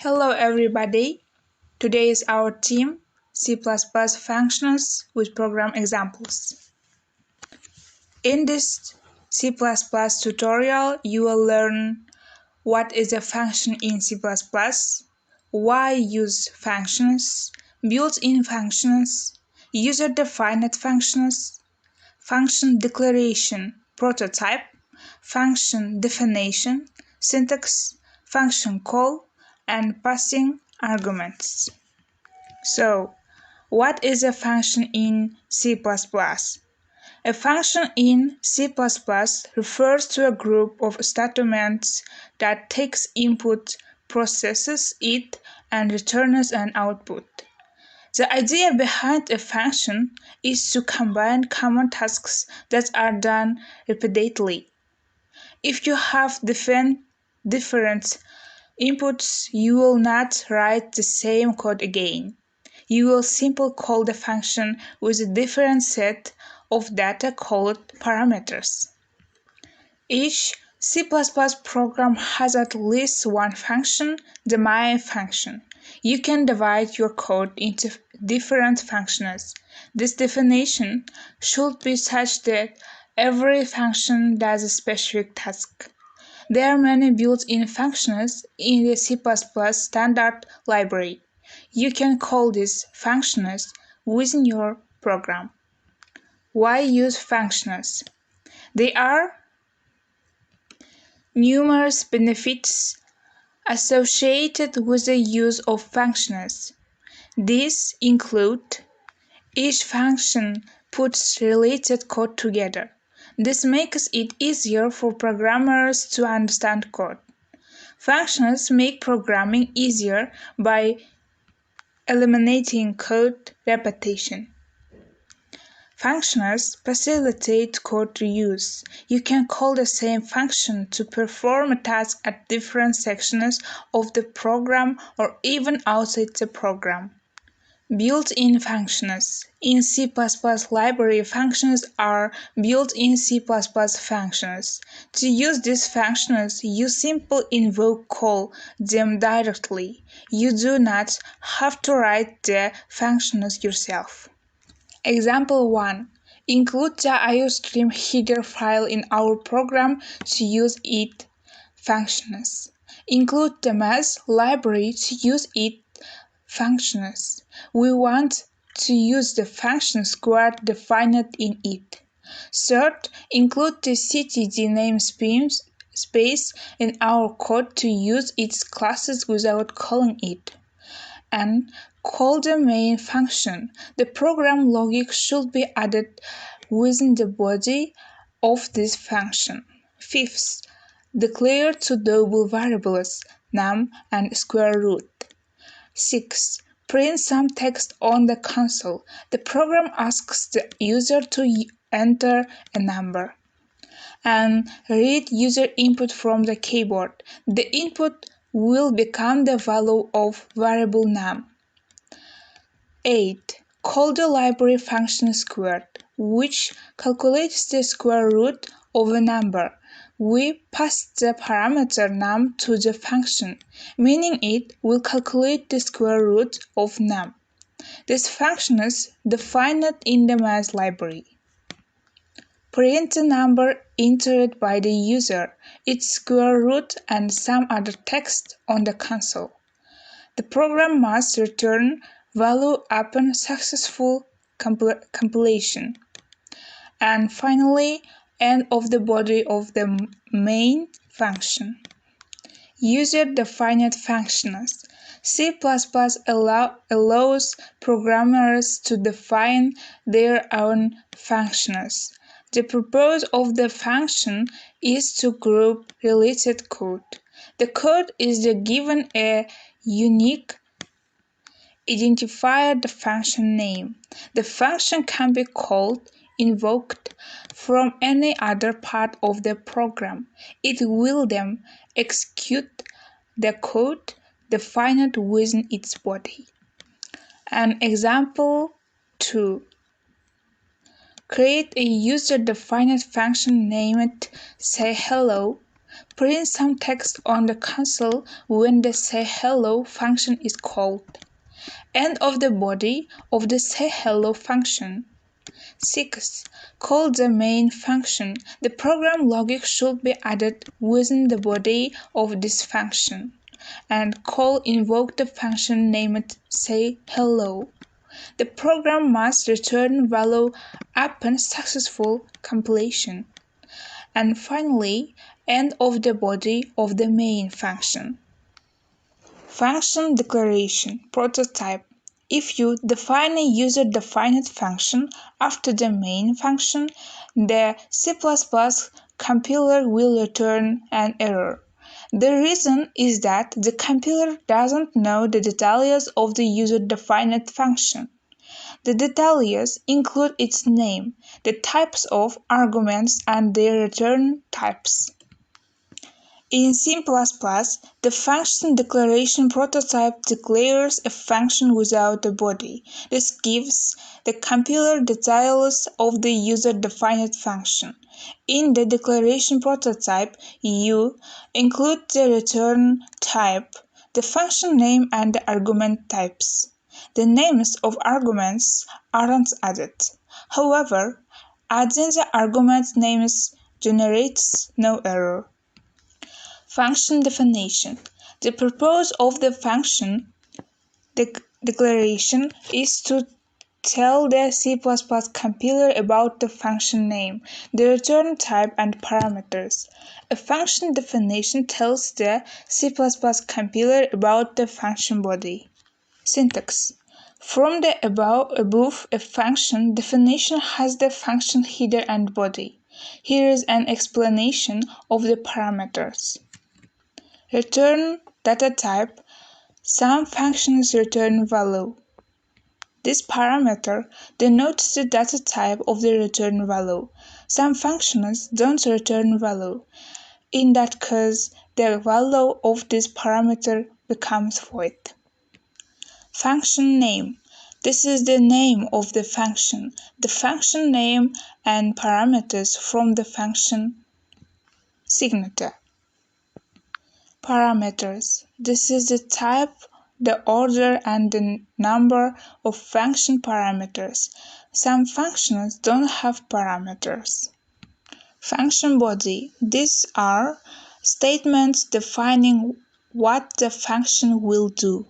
Hello everybody. Today is our team C++ functions with program examples. In this C++ tutorial, you will learn what is a function in C++, why use functions, built-in functions, user-defined functions, function declaration, prototype, function definition, syntax, function call, and passing arguments. So, what is a function in C++? A function in C++ refers to a group of statements that takes input, processes it, and returns an output. The idea behind a function is to combine common tasks that are done repeatedly. If you have different inputs, you will not write the same code again. You will simply call the function with a different set of data called parameters. Each C++ program has at least one function, the main function. You can divide your code into different functions. This definition should be such that every function does a specific task. There are many built-in functions in the C++ standard library. You can call these functions within your program. Why use functions? There are numerous benefits associated with the use of functions. These include each function puts related code together. This makes it easier for programmers to understand code. Functions make programming easier by eliminating code repetition. Functions facilitate code reuse. You can call the same function to perform a task at different sections of the program or even outside the program. Built-in functions. In C++ library, functions are built-in C++ functions. To use these functions, you simply call them directly. You do not have to write the functions yourself. Example 1. Include the IOStream header file in our program to use it functions. Include the math library to use it functions. We want to use the function squared defined in it. Third, include the ctd namespace in our code to use its classes without calling it. And call the main function. The program logic should be added within the body of this function. Fifth, declare two double variables, num and square root. 6. Print some text on the console. The program asks the user to enter a number. And read user input from the keyboard. The input will become the value of variable num. 8. Call the library function squared, which calculates the square root of a number. We pass the parameter num to the function, meaning it will calculate the square root of num. This function is defined in the math library. Print the number entered by the user, its square root, and some other text on the console. The program must return value upon successful compilation. And finally, end of the body of the main function. User-defined functions. C++ allows programmers to define their own functions. The purpose of the function is to group related code. The code is given a unique identifier, the function name. The function can be called, invoked from any other part of the program. It will then execute the code defined within its body. An example 2. Create a user-defined function named sayHello. Print some text on the console when the sayHello function is called. End of the body of the sayHello function. 6. Call the main function. The program logic should be added within the body of this function. And call invoke the function named sayHello. The program must return value upon successful completion. And finally, end of the body of the main function. Function declaration prototype. If you define a user-defined function after the main function, the C++ compiler will return an error. The reason is that the compiler doesn't know the details of the user-defined function. The details include its name, the types of arguments, and their return types. In C++, the function declaration prototype declares a function without a body. This gives the compiler details of the user-defined function. In the declaration prototype, you include the return type, the function name, and the argument types. The names of arguments aren't added. However, adding the argument names generates no error. Function definition. The purpose of the function declaration is to tell the C++ compiler about the function name, the return type, and parameters. A function definition tells the C++ compiler about the function body. Syntax. From the above, a function definition has the function header and body. Here is an explanation of the parameters. Return data type. Some functions return value. This parameter denotes the data type of the return value. Some functions don't return value. In that case, the value of this parameter becomes void. Function name. This is the name of the function. The function name and parameters from the function signature. Parameters. This is the type, the order, and the number of function parameters. Some functions don't have parameters. Function body. These are statements defining what the function will do.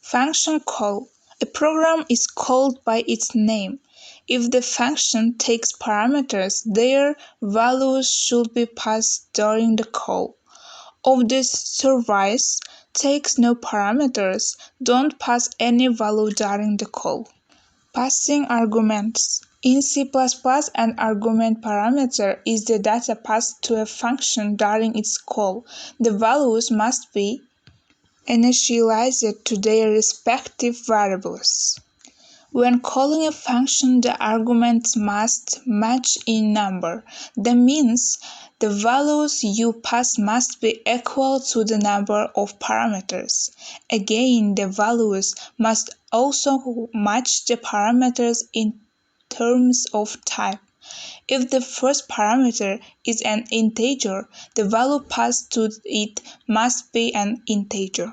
Function call. A program is called by its name. If the function takes parameters, their values should be passed during the call. If this service takes no parameters, don't pass any value during the call. Passing arguments. In C++, an argument parameter is the data passed to a function during its call. The values must be initialized to their respective variables. When calling a function, the arguments must match in number. That means the values you pass must be equal to the number of parameters. Again, the values must also match the parameters in terms of type. If the first parameter is an integer, the value passed to it must be an integer.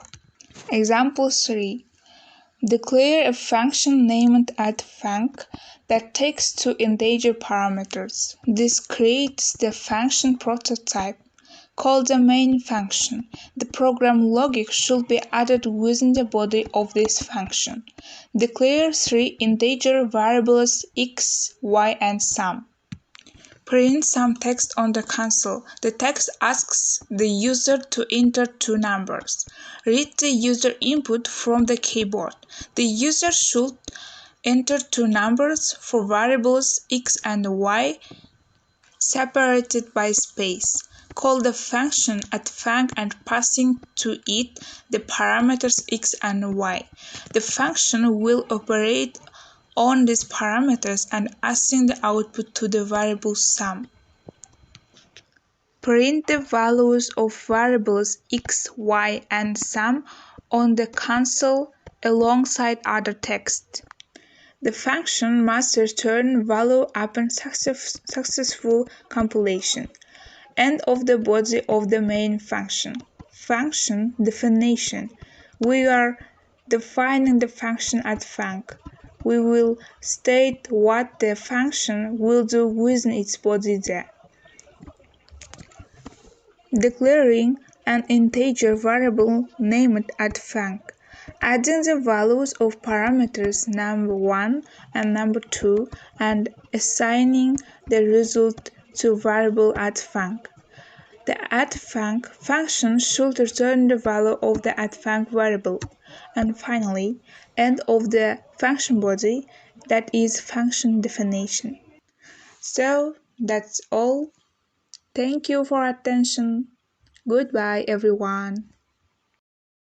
Example 3. Declare a function named @func that takes two integer parameters. This creates the function prototype. Call the main function. The program logic should be added within the body of this function. Declare three integer variables x, y, and sum. Print some text on the console. The text asks the user to enter two numbers. Read the user input from the keyboard. The user should enter two numbers for variables x and y separated by space. Call the function @func and passing to it the parameters x and y. The function will operate on these parameters and assign the output to the variable sum. Print the values of variables x, y, and sum on the console alongside other text. The function must return value upon successful compilation. end of the body of the main function. Function definition. We are defining the function at func. We will state what the function will do within its body there. Declaring an integer variable named at func. Adding the values of parameters number 1 and number 2 and assigning the result to variable at func. The @func function should return the value of the @func variable. And finally, end of the function body, that is function definition. So that's all. Thank you for attention. Goodbye everyone.